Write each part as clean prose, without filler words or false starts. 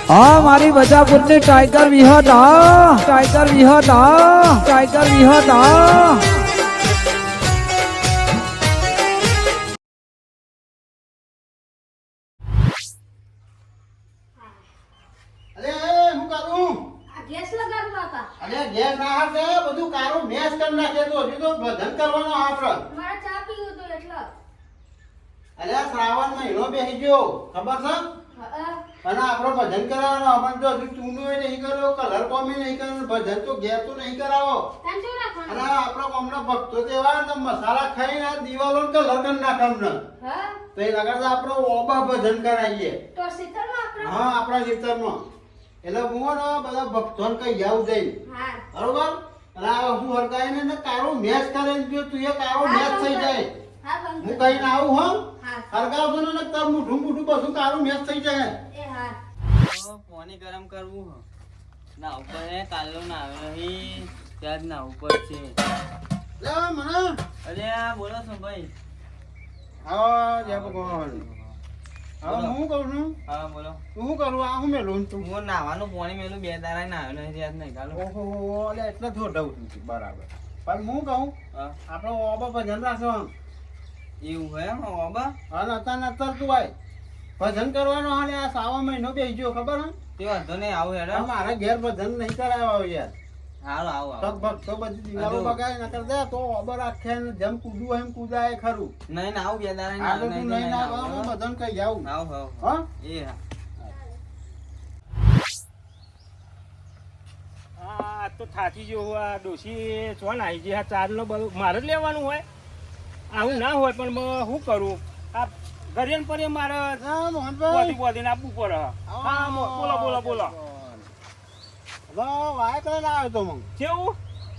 હા મારી બજાપુરની ટાઈગર વિહત હા ટાઈગર વિહત હા ટાઈગર વિહત હા અરે હું કરું? આ ગેસ લગાડું કાકા. અરે ઘેર ના હાથે બધું કારું મેસ કરી નાખે તો હજુ તો ભજન કરવાનો આપડે. મારે ચા પીવું હતું એટલે. અરે આ શ્રાવણ મહિનો બેસી ગયો ખબર છે? હા. અને આપણો ભજન કરાવવાનો આપણને તો હજુ ચૂનો નહીં કર્યો કલર કોમી નહીં કર્યો ભજન તો ઘેર તો નહીં કરાવો. તાન શું અને નાખવાનું? આપણા ગામના ભક્તો તો એવા ને મસાલા ખાઈને આ દિવાલો કલર કરી નાખવાનું. હા. તો એ લગાડ આપણે ઓબા ભજન કરાવીએ. તો શીતળમાં આપણે. હા આપણા ખેતરમાં. એટલે હું ને બધા ભક્તોને કઈ જાઉં જઈને. હા. બરોબર? અને આ શું હરકાઈને ને કારો મેચ કરે જો તું એ કારો મેચ થઈ જાય. હા બંધ. હું કહીને આવું હો હા. હરગાવતો ને તાર મૂઠું મૂઠું બધું કારું મેચ થઈ જાય. એ હા. પાણી ગરમ કરવું ના ઉપર હે કાલો ના આવે નહીં ત્યાં જ ના ઉપર છે. લે મને અરે આ બોલો છો ભાઈ? હા જય ભગવાન. હવે હું કહું છું હા બોલો. તું શું કરું આ હું મેલું તું હું નાવાનું પાણી મેલું 2 દાડા નાવ્યો નહીં ત્યાં જ નહીં કાલો. ઓહો એટલે એટલે થોડું છું બરાબર પણ હું કહું હા આપણે ઓબા ભજન રાખો એવું હે બાબા અને અત્યારે તું આય ભજન કરવાનો હાલે આ સાવા મહિનો બેસી ગયો ખબર હે તે વાંધો નહીં આવું હેડો. મારા ઘેર ભજન નહીં કરાવ્યા યાર હાલો આવો તો આવો. ભક્તો બધી દિવાલો બગાડી ના કરી દે તો ઓબર આખે ને જેમ કૂદવું હોય એમ કૂદાય ખરું નહીં ના આવું 2 દાડા આગળ તું નહીં નહીં ના ભજન કઈ જાવું આવ આવ હા એ હા. આ તો થાકી ગયો આ ડોશી ચોન આવી ગઈ આ ચારનો બધું મારે જ લેવાનું હોય આવું ના હોય પણ શું કરું આ ઘરે પર મારે હા મોહનભાઈ બોધીને આપવું પડે હા બોલો બોલો બોલો હવે વાય કરે ના આવ્યો તો મગ કેવું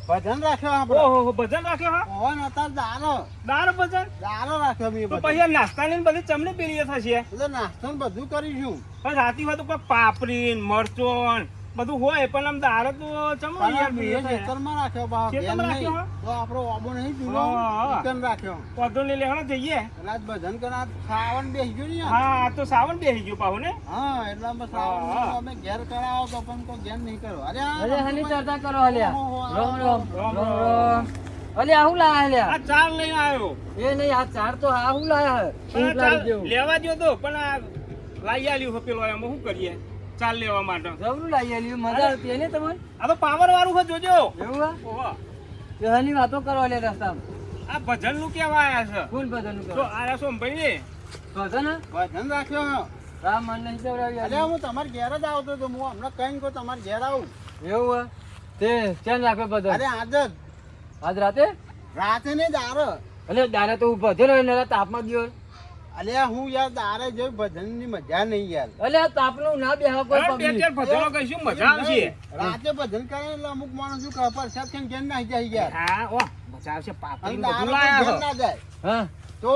ભજન રાખ્યો આપણે ઓહો ભજન રાખ્યો હા ઓન અત્યારે દારો દાર ભજન રાખ્યો મેં તો બધું પછી નાસ્તાની બધી ચમની પેલી થશે એટલે નાસ્તો ને બધું કરીશું પણ રાતી હોય તો કોઈ પાપડી મરચોન બધું હોય પણ આમ દાર તો ચમો યાર બીજે ખેતરમાં રાખ્યો બાપ ખેતરમાં એમ નહીં. રાખ્યો? તો આપણો ઓબો નહીં જુલો હા. ચિકન રાખ્યો પધો ને લેવાનો જઈએ એટલે આજ ભજન કરા શ્રાવણ બેસી ગયો ને યાર. હા આ તો સાવન બેસી ગયું પાહુ ને હા એટલે અમે શ્રાવણ હા. અમે ઘેર કરાવો તો પણ કોઈ ઘેર નહીં કરો અરે આ અરે હની ચર્ચા કરો હલ્યા ઓહો, રોમ રોમ રોમ રોમ રોમ. રોમ અલ્યા હું લાયા હલ્યા આ ચાર લઈને આવ્યો એ નહીં આ ચાર તો આ હું લાયા હે પણ આ ઊંટ ચાલ લાવી દેવું લેવા દ્યો તો પણ આ લાઈ આલ્યું છે પેલો એમાં શું કરીએ ચાલ લેવા માટે જબરું લાવી આલ્યું મજા આવતી હે ને તમને આ તો પાવર વાળું છે જોજો એવું હે ઓહો તે હની વાતો કરો લે રસ્તામાં આ ભજન નું કેવા આયા છે કોણ ભજન તો કરો આયા છો ભાઈ ભજન હે? ભજન રાખ્યો રામ મન નહીં જવડાવી અરે હું તમારે ઘેર જ આવતો તો હું હમણાં કહીને કહું તમારે ઘેર આવું એવું હે તે ચેન રાખે ભજન અરે આજ જ આજ રાતે રાતે ને દારો એટલે દારે તો હું ભજન હોય ને તાપમાં દિયો અલે હું યાર દારે જોઈ ભજન ની મજા નહીં યાર એટલે આ તાપનું ના બેહા કોઈ બે પબ્લિક ચાર ભજનો કહીશું મજા આવશે રાતે ભજન કરે એટલે અમુક માણસ શું કહે પ્રસાદ ખાઈને ઘેર નાહી જાય યાર હા ઓ મજા આવશે અને પાપડી દારો બધું તો લાયા ઘેર છે ના જાય હા તો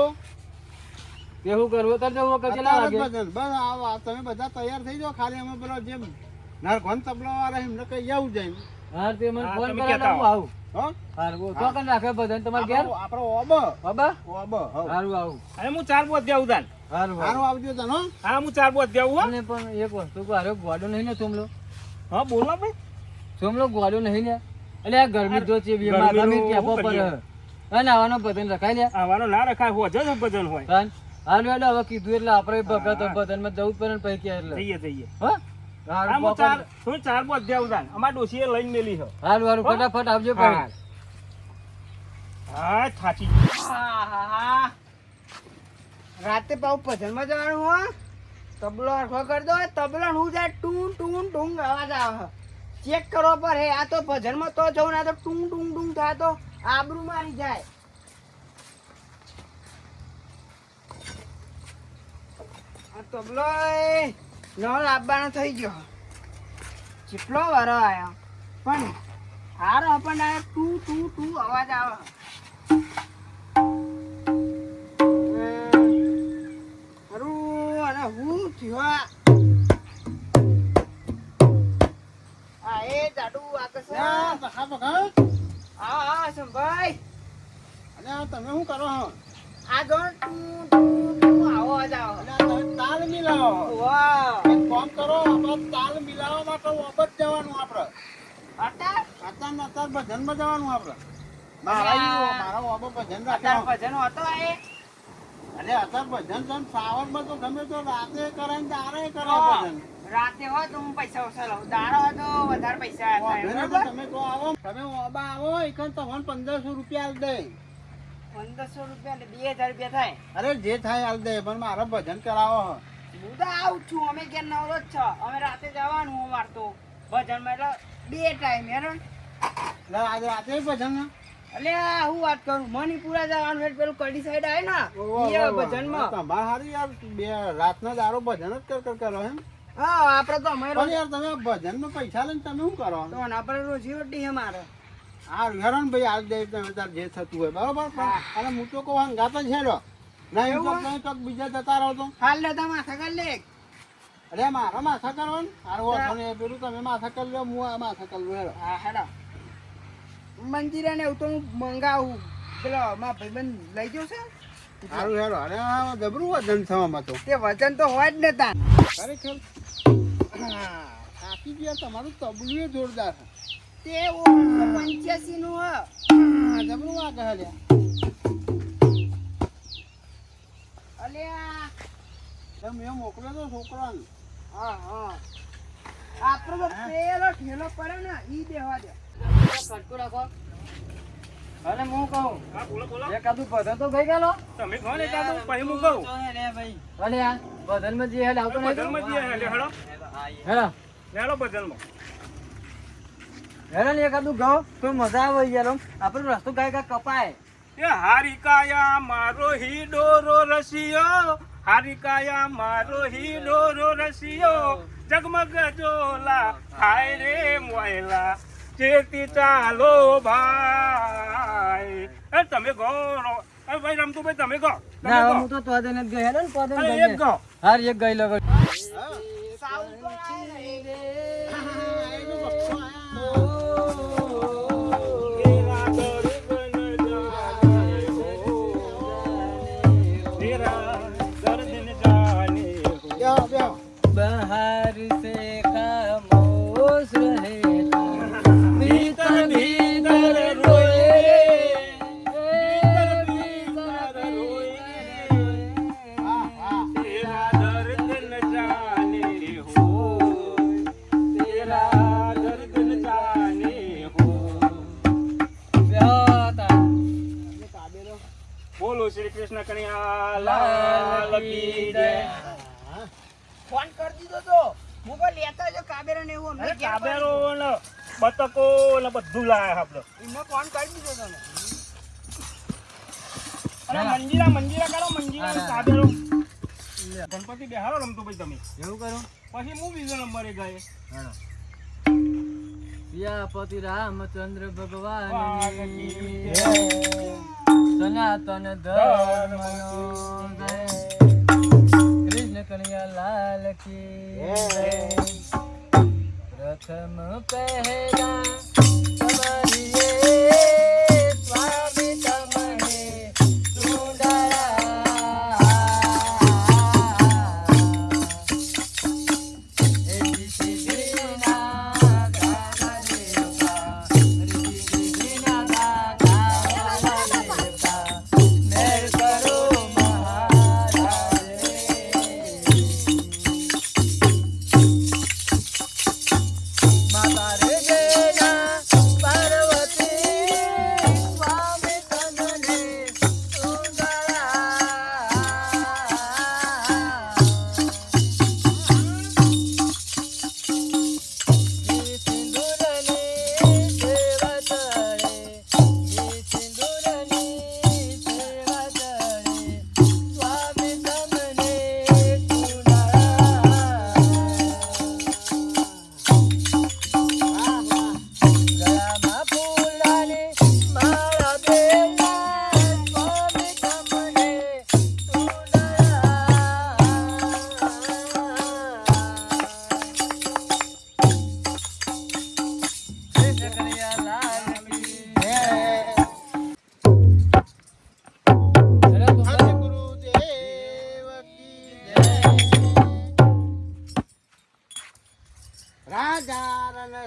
એવું કરવું તો જવું કશે ના અત્યારે જ લાગે ભજન બસ આવો તમે બધા તૈયાર થઈ જાઓ ખાલી અમે પેલો જે નરઘોન તબલા વાળા એમને કઈ આવું જાય હા તે મને હા, ફોન તમે કરે કહેતા હું આવું હો હારું તો કન રાખે ભજન તમારે ઘેર આપણો ઓબ બાબા ઓબ હો હારું આવું અને હું ચાર બોધ દેવું તાન હારું સારું આવજો તને હો હા હું ચાર બોધ દેવું હો અને પણ એક વસ્તુ કો હારો ગોડો નહીં ને સોમલો હા બોલો ભાઈ સોમલો ગોડો નહીં ને એટલે આ ગરમી જો છે ગરમીનું માથા મી કેપો શું પર કરીએ? અને આવવાનો ભજન રખાય લે આવાનો ના રખાય હોય જ ભજન હોય કાન હાલ વેડો હવે કીધું એટલે આપણે ભગત ભજન માં જવું જ પડે ને પછી કે એટલે જઈએ જઈએ હા હા હારું હું ચાર હું ચાર બોધ દેવું તાન અમાર ડોશીએ લઈને મેલી છે હારું હારું ફટાફટ આવજો હા ભાઈ હા થાચી રાતે પાછું ભજનમાં જવાનું હો તબલો અરખો કરી દો તબલો હું જાય ટૂંગ ટૂંગ ટૂંગ અવાજ આવે ચેક કરો પર હે આ તો ભજનમાં તો જવું ના તો ટૂંગ ટૂંગ ટૂંગ થાય તો આબરૂ મારી જાય આ તબલો નવો લાવવાનો થઈ ગયો કેટલો વારો આવ્યો પણ હારો પણ આ ટુ ટુ ટુ અવાજ આવે હારું અને હું થયો આ એ જાડુ આકસ યા, બખા બખા હા હા સંભાઈ અને આ તમે શું કરો હો આ જો ટુ ટુ ટુ આવો જ આવો અને આ તમે તાલ મિલાવો વાહ એક કામ કરો કરો આપણે તાલ મિલાવવા માટે વાપસ જવાનું આપણે અત્યાર અત્યાર ભજનમાં જવાનું આપણે મારા વાબો ભજન રાખે ભજન હતો એ અરે અત્યારે ભજન છે સાવરમાં તો ગમે તો રાતે કરે ને દાડે કરે ભજન રાતે હોય તો હું પૈસા ઓછા લઉં દાડો હોય તો વધારે પૈસા થાય વાંધો નહીં, બરાબર? તમે તો આવો તમે વાબા આવો એકન તમને 1500 રૂપિયા આલ દે 1500 રૂપિયા એટલે 2000 રૂપિયા થાય અરે જે થાય આલ દે પણ મારે ભજન કરાવો હો. હું તો આવું જ છું અમે ક્યાં નવરો જ છો અમે રાતે જવાનું અમાર તો ભજનમાં એટલે 2 ટાઈમ હેરાન એટલે આજે રાતે ભજન ને? અલ્યા હું વાત કરું મણિપુરા જવાનું એટલે પેલું કડી સાઈડ આવે ને ઓહો, ઈ ઓહો, ભજનમાં તમારે હારું યાર બે રાતના દારો ભજન જ કરો એમ હા આપણે તો અમે પણ યાર તમે ભજનમાં પૈસા લઈને તમે શું કરો તો આપણે રોજી રોટી છે મારે આ હેરાન ભાઈ આલ દે તમે તાર જે થતું હોય બરોબર પણ અને હું તો કહું ગાતો છે રો ના એમ તો એવું? તમે તો બીજા જતા રહો તો હાલ લેતા માથા કર લે અરે મારા માથા કરવાનું હારું વાંધો નહીં. પેલું તમે માથા કરી લો હું આ માથા કરી લો હેરો હા હેડા મંજીરા ને એવું તો હું મંગાવું પેલો મારા ભાઈબંધ લઈ ગયો છે સારું હેરો અરે આ જબરું વજન થવામાં તો તે વજન તો હોય જ ને તાન ખરેખર થાકી ગયા તમારું તબલું એ જોરદાર છે તે 85 નું હ જબરું વાગે હલ્યા અલ્યા તમે એ મોકલ્યો તો છોકરાને હા હા આપણો તો પેલો ઠેલો પડે ને ઈ દેવા દે ખટકો રાખો અને હું કહું હા બોલો બોલો એકાદું ભજન તો ગઈ ગયેલો તમે કહો ને કાદુ પછી હું કહું તો હે રે ભાઈ અલે આ ભજનમાં જે હેડ આવતો નહીં ભજનમાં જઈએ હેલે હેડો હેડા હેલો ભજનમાં હેડા ને એકાદું ગાઓ તો મજા આવે યાર આમ આપણો રસ્તો ગાય ગાય કપાય એ હારિકાયા મારો હિડોરો રસિયો હારિકાયા મારો હિડોરો રસિયો જગમગ જોલા હાય રે મોયલા ચેતી ચાલો ભાઈ એ તમે ગો એ ભાઈ રમતુભાઈ તમે ગો તમે ના ગો. હું તો તો દેને જ ગઈ હેડા ને તો દેને અરે ગઈ એક ગો હાર એક ગઈ લગો સાઉન્ડ તો આવે ને તેરા દર્દ ન જાને હો તેરા દર્દ ન જાને હો બેહો બેહો બહાર સે ખામોશ રહે ભીતર ભીતર રોએ ભીતર હા હા तेरा दर्द न जाने हो तेरा दर्द न जाने हो बोलो श्री कृष्ण कन्हैया लाल की जय ફોન કરી દીધો તો હું કોઈ લેતા જો કાબેરા ને એવું અમને અરે ક્યાં કાબેરો ને બતકો ને બધું લાયા આપણે એમાં ફોન કરી દીધો તમે અરે મંજીરા કરો મંજીરા ને કાબેરો ગણપતિ બેહારો રમતો ભાઈ તમે એવું કરું પછી હું બીજો નંબરે ગયે પિયાપતિ રામચંદ્ર ભગવાન વાગતી સનાતન ધર્મનો જય કૃષ્ણ કનૈયા લાલ કી જય પ્રથમ પહેલા તમારી સ્વામી તમને માતા રે જય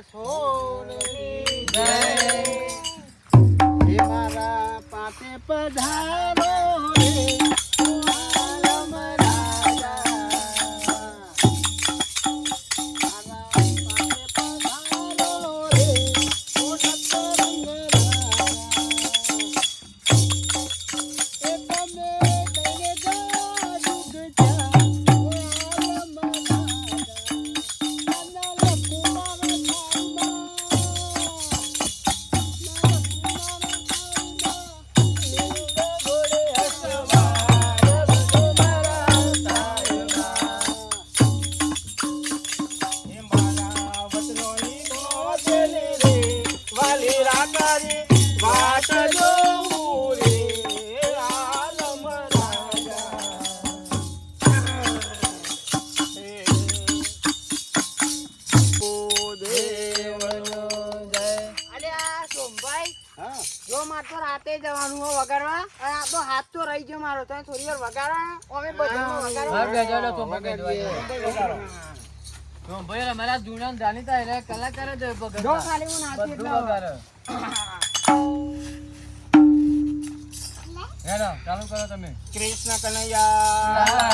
સોનેરી જય હે મારા પાટે પધારો રે ઓ આલમ રાજા મારા પાટે પધારો રે ઓ સતરંગ રાજા એ તમે કઈને જાદુ ગજા ઓ આલમ રાજા નાના લખુમાર થાઈમાં હે મારા વતનોની મોજેલે રે વાલી રાકારી વાટ જોઉં રે આલમ રાજા હે ઓ દેવનો જય અલે આ સોમભાઈ હા જો મારે તો રાતે જવાનું હોય વગાડવા અને આ તો હાથ તો રહી ગયો મારો તમે થોડી વાર વગાડવા અમે બધામાં હા વગાડવા બેજાડો તો ભાઈ અમારા જૂના જાણીતા એટલે કલાકાર જ જો બગડતા ખાલી હું નાચી બધું એટલે વગાડે. હેલો ચાલુ કરો તમે કૃષ્ણ કનૈયા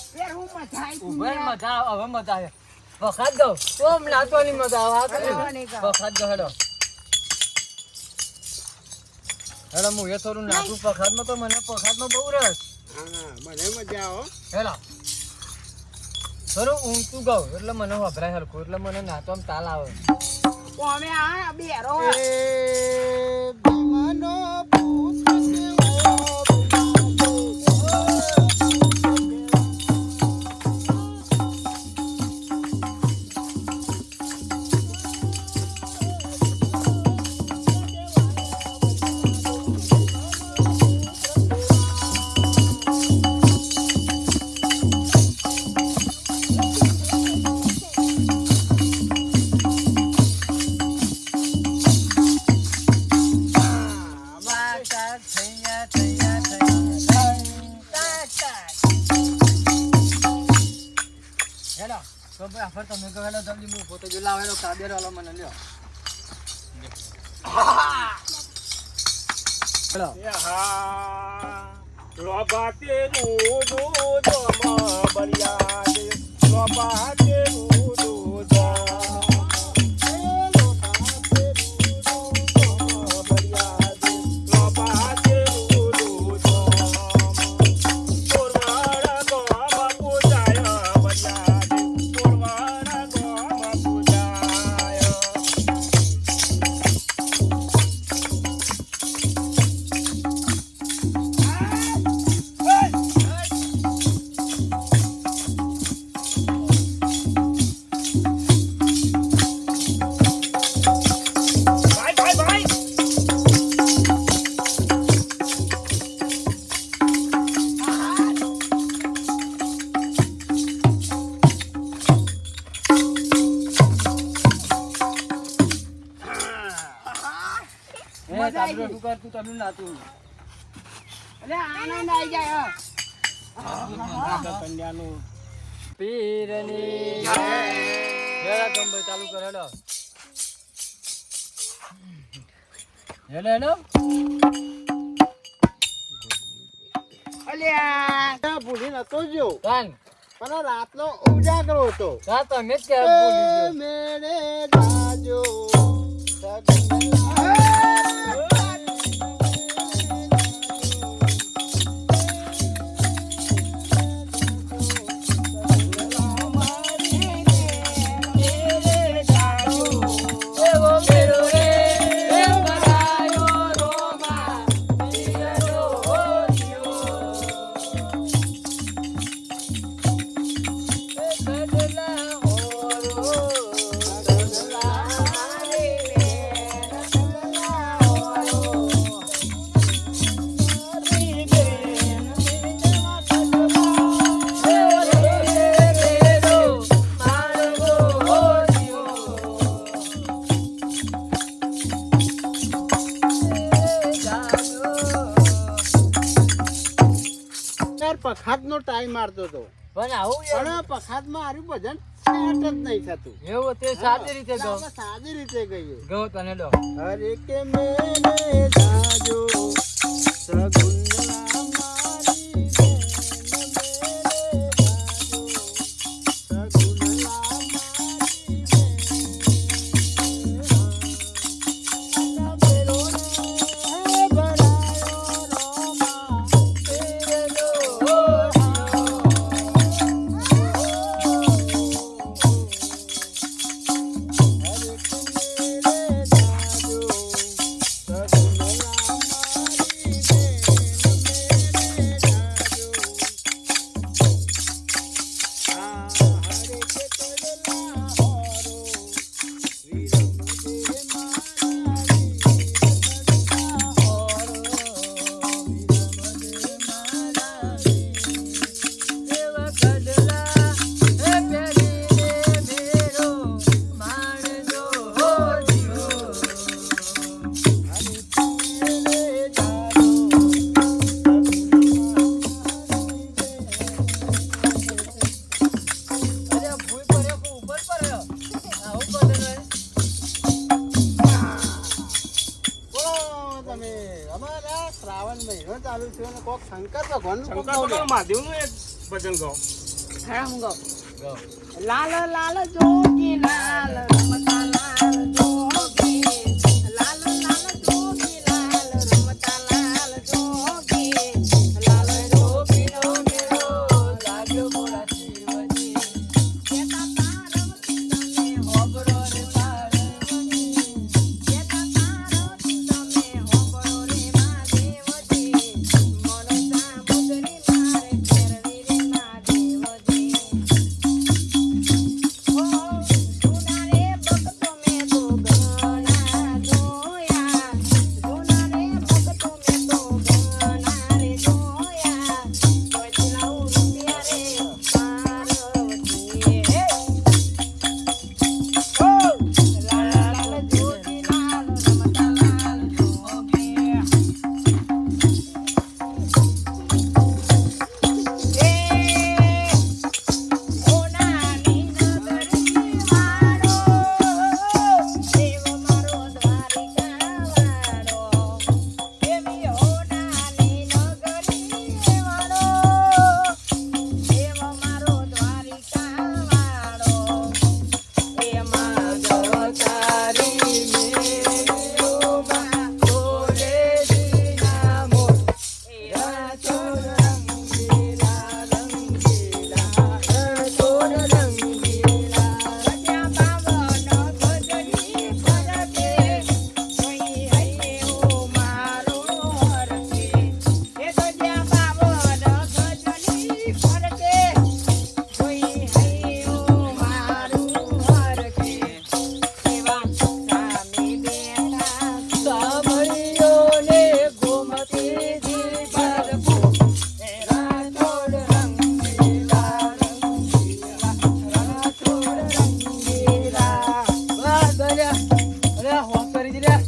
યાર હું મજા આવી તું ઉભા યાર. મજા આવે હવે મજા આવે વખાત દો તો આમ નાચવાની મજા આવે અરે હા નહીં કર. વખાત દો હેડો હેડો હું એ થોડું નાચું પખાતમાં તો મને પખાતમાં બહુ રસ હા મને મજા આવો હેલો થોડું ઊંચું ગાઉં એટલે મને વભરાય હરખું એટલે મને નાચવામાં તાલ આવે તો અમે આ બેરો એ ભીમનો પુત્ર હેલો તો ભાઈ આફર તમે કહો હેલો જલ્દી હું પોતે જો લાવ હેલો કાબેર વાળો મને લ્યો હેલો લોભાતે રૂ બરિયા દે લોભાતે રૂ મજા આવી ગઈ. તું કર તું તને નાચું એટલે આનંદ આવી જાય કન્યાનું પીરની હેલો તમે ભાઈ ચાલુ કર હેલો હેલો હેલો અલ્યા ભૂલી નતો જો કાન પણ રાતનો ઉજાગરો હતો કા તમે જ કે બોલી ગયો મેરે જાજો અલ્યા પખાતનો ટાઈમ મારતો હતો પણ આવું પણ પખાતમાં આર્યું ભજન સેટ જ નહીં થતું એવું તે સાદી રીતે એટલે ગયો આપણે સાદી રીતે ગઈએ ગયો તને દો હરે કે મેરે જાજો સગુનલા મારી બેન મેરે જાજો સગુનલા મારી બેન મેરો હે બરાયો રોમા તેરે લો શ્રાવણ મહિનો ચાલુ થયો ને કોક શંકર ભગવાનનું કોક શંકર ભગવાન મહાદેવનું એક ભજન ગાઓ. હા હું ગાઉં. લાલ લાલ જોગી લાલ રમતા લાલ જોગી લાલ લાલ જોગી લાલ રમતા લાલ જોગી લાલ જોગી નો મેરો લાગ્યો મોરા શિવજી કેતા તારમ તમે હોબરો રે પારવની કેતા તારમ તમે હોબરો રે મહાદેવજી મનો સાબુદરી મારે ફેરવી રે મહાદેવજી સુનારે ભક્તો મેં તો ગણા જોયા સુનારે ભક્તો મેં તો ગણા રે જોયા કોઈ લાવું રૂપિયા રે પાર્વતી હે લાલ લાલ જોગી લાલ રમતા લાલ જોગી ઓનાની નગરી વાળો દેવ મારો દ્વારિકા વાળો દેવી ઓનાની નગરી વાળો દેવ મારો દ્વારિકા વાળો એમાં જવતારી મેળોમાં બોલે દીનામો એવા ચોર રંગીલા રંગીલા ચોર રંગીલા ત્યાં બાવનો ગજની ફરકે કોઈ હૈયો મારો હરકે એ તો જ્યાં બાવનો ગજની ફરકે કોઈ હૈયો મારું હરકે એવા સામી બેઠા સાંભળ્યોને ગોમતીજી ભરપો એરા ચોર રંગીલા રંગીલા ચોર રંગીલા બસ દોર્યા અરે હોપ કરી દીધા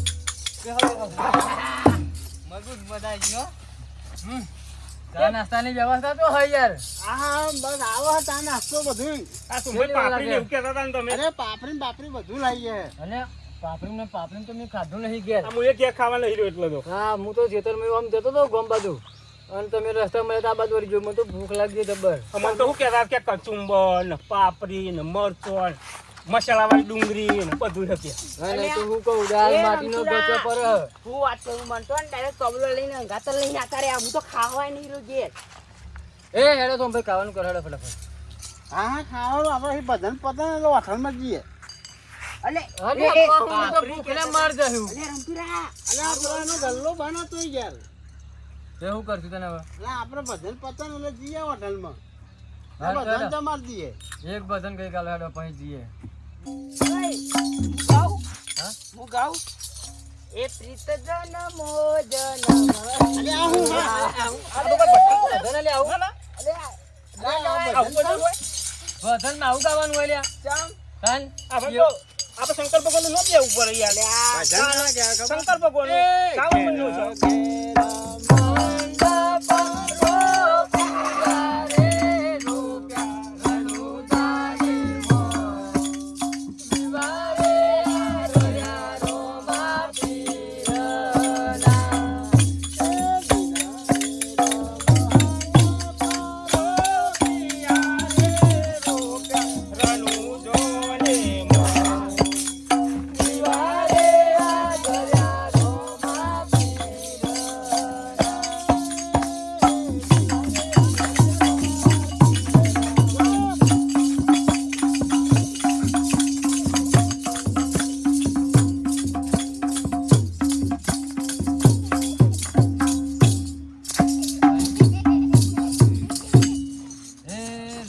મજબૂત બધાઈ ગયો ચા નાસ્તાની વ્યવસ્થા તો હોય યાર હા બસ આવો હતા નાસ્તો બધું આ સુંભાઈ પાપડી ને એવું કહેતા હતા ને તમે. અરે પાપડી બાપરી બધું લાવીએ અને પાપડી તો મેં ખાધું નહીં ઘેર આ હું એક એક ખાવા નહીં રહ્યો એટલે તો. હા હું તો ખેતરમાં આમ જતો હતો ગોમ બાજુ અને તમે રસ્તા મળ્યા આ બાજુ વળી ગયો મને તો ભૂખ લાગી જબર અમને તો શું કહેતા કે કચુંબર ને પાપડી ને મરચોળ મસાલાવાળી ડુંગળી ને બધું છે. અને તો હું કહું દાલ માટીનો બચો પર હું વાત કરું મનતો ને ડાયરેક્ટ તબલો લઈને અંગાતર લઈને આતા રે હું તો ખાવાય નહીં રહ્યો ઘેર એ હેડો તો ભાઈ ખાવાનું કરાડો ફટાફટ હા હા ખાવાનું આપણે ભજન પતે ને એટલે હોટલમાં જઈએ અલે અરે એ, એ, હું તો ભૂખને માર જશું અલે રમતુરા અને આપણે એનો ગલ્લો બનાતો યાર તે હું કરશું તને હવે એટલે આપણે ભજન પતે ને એટલે જઈએ હોટલમાં હા, ભજન ચાલો. જમાડી દઈએ એક ભજન ગઈ કાલે હેડો પછી જઈએ ઓય, હું ગાઉં? હા? હું ગાઉં? એ પ્રીત જનમો જનમ અરે આ હું હા ભજન લે આવું અલે આવું બધું હોય? ભજન માં આવું ગાવાનું હોય લ્યા ચમ કાન આપણે તો આપણે શંકર ભગવાન નો બે ઉપર યાર. ભજન ના ગયા ખબર? શંકર ભગવાન શ્રાવણ મહિનો છે. મંડપ રો પ્યારે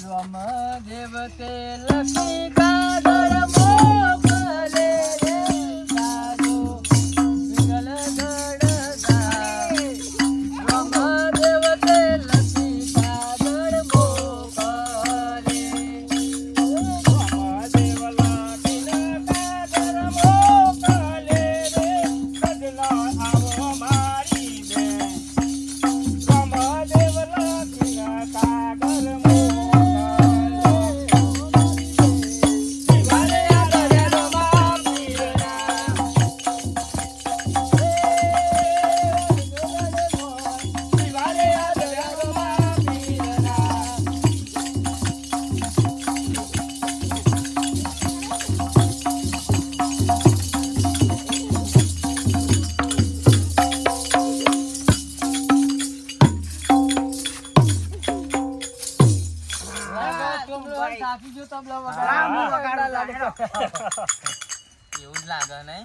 દેવ તે લખી કાગળ મોકલે રે સાજો વિગલ ગડતા દેવ તે લખી કાગળ મોકલે એવું જ લાગે ને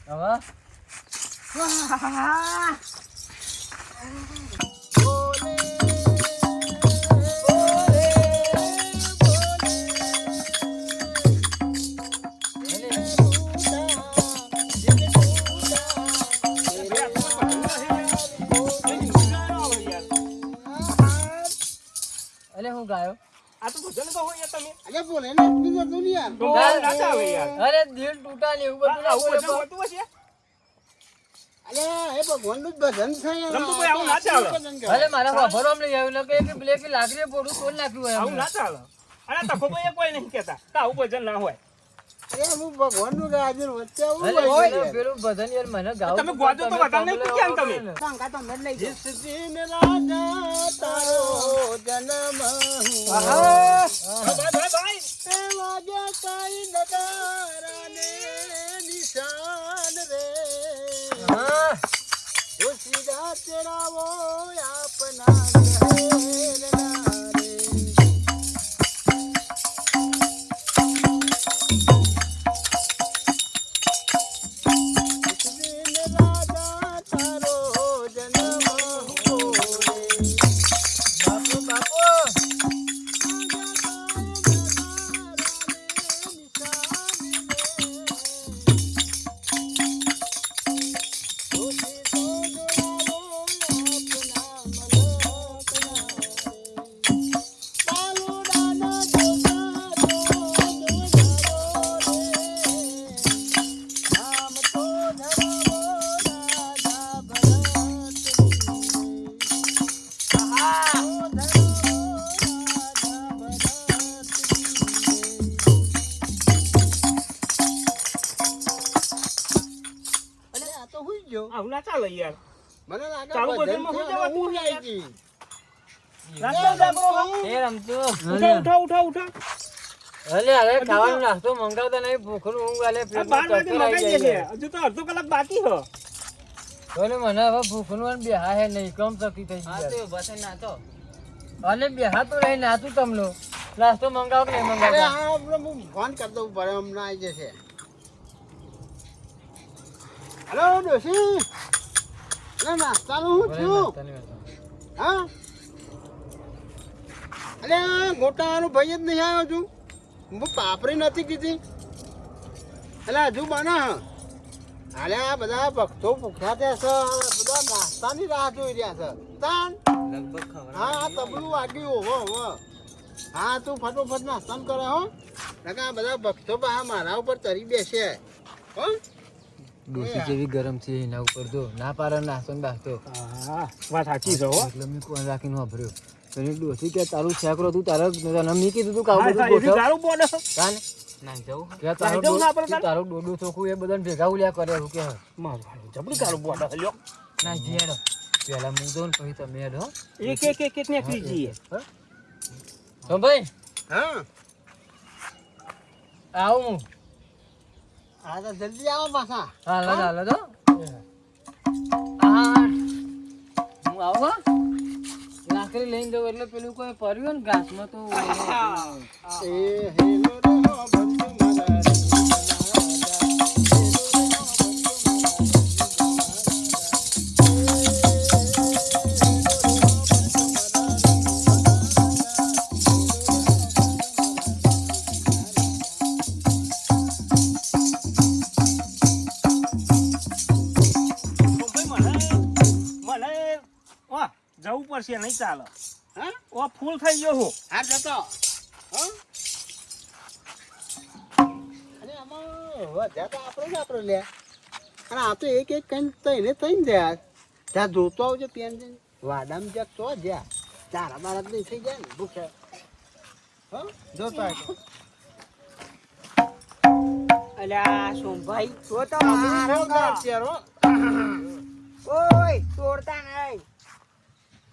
હવે અલે હું ગાયો આ તો ભજન કહો યાર તમે અરે બોલે ને બીજો તું નહીં યાર. તો ગાવ ના ચાલે યાર અરે દિલ તૂટા ને એવું બધું આવું ના ભજન હોય. હોતું હશે અરે એ ભગવાનનું જ ભજન છે યાર. રમતુભાઈ, આવું ના ચાલે. ભજન કહેવાય. અરે મારા ખબર લઈ આવ્યું કે બ્લેક લાકડી પોડું તોડ નાખ્યું હોય આવું ના ચાલે અને તખો ભાઈ કોઈ નહીં કહેતા તો આવું ભજન ના હોય અરે હું ભગવાનનું ગાજર વચ્ચે આવું અરે હોય પેલું છે. પેલું ભજન યાર મને ગાવું તમે ગોજો તો વધારે નહીં પૂછ્યા ને તમે. શંકા તો અમે જ લઈ જાઓ. जिस दिन राजा तारो जन्म हुआ ભાઈ ભાઈ ए वाजा काई नगारा ने निशान रे હા उसी दा तेरा वो अपना कहना रे जिस दिन राजा तारो जन्म हुआ બાપુ બાપુ આવું ના ચાલે યાર મને લાગે ચાલુ ભજન ભજનમાં છે શું જવાતું હું યાર? આવી ગઈ. રાસ્તા જાગરો હો. એ રમતું ઉઠો ઉઠો ઉઠો ઉઠો અલે અરે ખાવાનું નાસ્તો મંગાવતા નહીં ભૂખનું ઊંઘ આલે આ પેટમાં 12 વાગે ચક્કર આવી મગાઈ જાય દેશે હજુ તો અડધો કલાક બાકી હો ઓલે મને હવે ભૂખનું અને બેહા હે નહીં કમ શકી થઈ ગઈ અને બેહા તો રહી નાતું તમનો નાસ્તો મંગાવ કે નહીં અરે મંગાવતા હા આપણે હું ફોન કરી દઉં પડે હમણાં આવી જશે હેલો ડોશી અરે નાસ્તાનું શું થયું હા અરે ગોટાનો ભાઈ જ નહીં આવ્યો છું હું પાપડી નથી કીધી એટલે હજુ બના અરે આ બધા ભક્તો ભૂખ્યા ત્યાં છે બધા નાસ્તાની રાહ જોઈ રહ્યા છે તાન હા આ તબલું વાગ્યું હો હા તું ફટોફટ નાસ્તાન કરે હો નકા આ બધા ભક્તો બા મારા ઉપર તરી બેસે હો ડોસી જેવી ગરમ છે એના ઉપર જો ના પારે નાસ્તો ને બાસ્તો હા વાત સાચી છે હો એટલે મેં કોણ રાખીને વાપર્યો તને ડોસી કે તારું છેકરો તું તારા તને મેં કીધું તું કાવું હા, બધું હા, એવી ગોઠવ ગાળું બોલે છે. કાને કે તારો જવું ના પડે તારે? તારું ડોડું ચોખ્ખું એ બધાને ભેગા ઉલ્યા કરે એવું કે મારું ભાઈ જબરું ગાળું બોલે છે, લ્યો. ના જીયાડો પેલા હું દઉં ને પછી તમે હેડ હો એક ને ખરીદીએ. તો ભાઈ હા આવું હું હા તો જલ્દી આવો પાછા હાલો હાલો તો હા હું આવું હો લાકડી લઈને જવું એટલે પેલું કોઈ પડ્યું ને ઘાસમાં તો એ હેલો રે હો બંધુ મારા રે નહીં ચાલે હા ઓ ફૂલ થઈ ગયો હું હા જતો હા અને આમાં વધ્યા તો આપણે લે અને આ તો એક કઈ તઈને થઈને જાય ત્યાં જોતો આવજો પેન વાડામાં જ્યાં તો જ્યાં ચારા બારા નહીં થઈ જાય ને ભૂખે હા જોતો આવજો અલ્યા સોમભાઈ તો તો મારો ગામ ચેરો ઓય તોડતા નહીં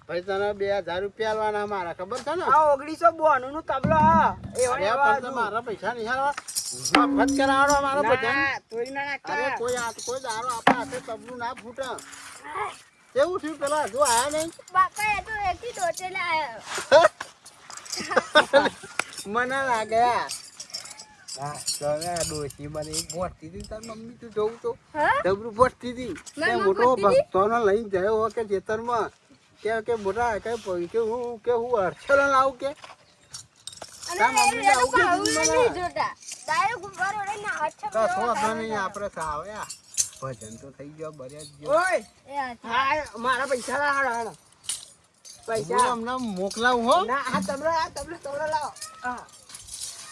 ભાઈ તને 2000 રૂપિયા આલવાના મારા ખબર છે ને આ 1992 નું તબલો હા એવો અરે એવો પણ તો મારા પૈસા નહીં હાલવા મફત કરાવડો મારો ભજન ના તોડી ના અરે નાખતા કોઈ દારો આપણા હાથે તબલું ના ફૂટે કેવું થયું પેલા હજુ આયા નહીં બાપા એ તો એકી દોટેલે આયો મને લાગે હા હવે ડોશી મને એક ભોટતી હતી તાર મમ્મી તું જોઉં તો હા ડબરું ભોટતી હતી તે મારી મોટો મમ્મી ભોટતી હતી? ભક્તોને લઈને ગયો હોય કે ખેતરમાં કે મોટા કે હું હર્ષલ લાવું કે અને તાર મમ્મીને એ લોકો આવું કીધું આવું મને? નહીં જોતા ડાયરેક્ટ ઉપર ઓળીને હાથ તો થોડા નહીં આપણે સાવ્યા ભજન તો થઈ ગયો બરે જ ગયો ઓય એ હાથી. હા મારા પૈસા લાવો હું પૈસા હમણાં મોકલાવું હો ના આ તબલો લાવો હા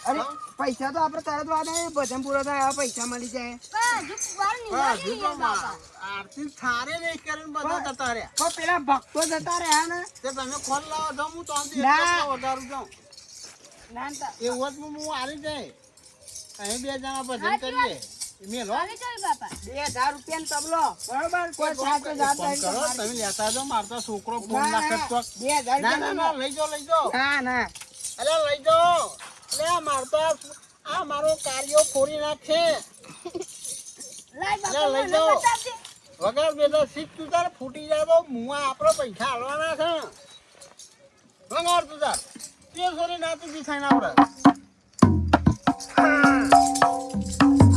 અરે હા? પૈસા તો આપણે તરત વાત આવે ભજન પૂરો થાય હવે પૈસા મળી જાય પણ હજુ બહાર હા, નીકળી હજુ તો નહીં બાપા. આરતી થારે નહીં કરીને બધા જતા રહ્યા પણ પેલા ભક્તો જતા રહ્યા ને તે તમે ખોલ લાવો તો હું તો આમથી ના. એકલા વધારું જાઉં ના ના એ વચમાં હું આવી જાય અહીં 2 જણા ભજન સાચી કરીએ મેં લો આવી જાય બાપા 2000 રૂપિયા તબલો બરોબર કોઈ સાથે જાતા ફોન કરો તમે લેતા જાઓ મારો તો છોકરો ફોન નાખે તો 2000 ના ના ના લઈ જાઓ ના ના અરે લઈ જાઓ અરે મારો તો આ મારો કાર્યો ફોડી નાખશે લાય અરે બાપા લઈ મને જાઓ બતાવજે. વગર બેટા શીખ તું તાર ફૂટી જાય તો મુઆ આપણે પૈસા હાલવાના છે વગર તું તાર તે સોરી નાતું બી થાય આપણે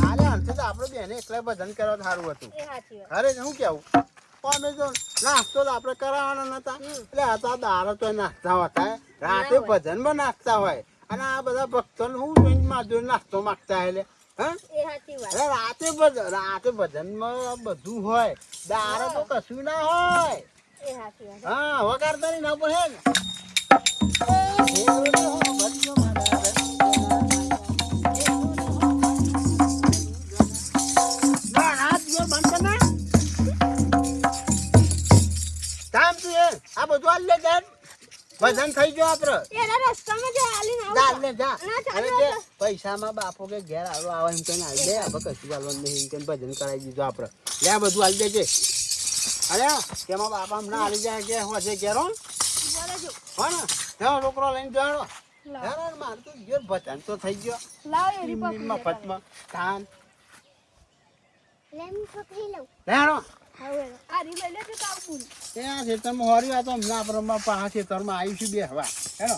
આલે અંતે તો આપણે બેને એકલા ભજન કરવા સારું હતું એ હાથી વાત. અરે હું કેવું અમે જો નાસ્તો તો આપણે કરાવવાના નતા એટલે આ તો દારો તો નાસ્તા હોતા રાતે ભજનમાં નાસ્તા હોય અને આ બધા ભક્તોને હું જોઈને માર જોડે નાસ્તો માગતા એટલે હા એ હાથી વાત. અરે રાતે ભજનમાં બધું હોય દારો તો કશું ના હોય એ હાથી વાત. હા વગાડતા નહીં ના પડે ને ના, રાત દિવસ બંધ કર નાખ. કામ તું એ આ બધું આલ લે જાન ભજન થઈ ગયો આપડે એના રસ્તામાં જે હાલીને આવું જા તો. લે જા ના, ચાલુ અને તે હતો. પૈસામાં બાપો કે ઘેર આવો આવે એમ કહીને આલી દે આપણે કશું ચાલવાનું નહીં એમ કહીને ભજન કરાવી દીધું આપણે લે આ બધું આલી દેજે અરે તેમાં બાપા હમણાં આલી જાય કે હોજે ઘેર હો બોલે જો. હો ને તેનો છોકરો લઈને જાણો લાવ. હેરાન મારે તો ઘેર ભજન તો થઈ ગયો લાવ એરી પકડી લે મફતમાં ધાન લેમ પકડી લઉં. લેણો હવે આ રી લઈ લેજો તો આવું પૂરું. ત્યાં ખેતરમાં હોરી આ તો હમણાં આપણે પાછા ખેતરમાં આવીશું બે હવા હેનો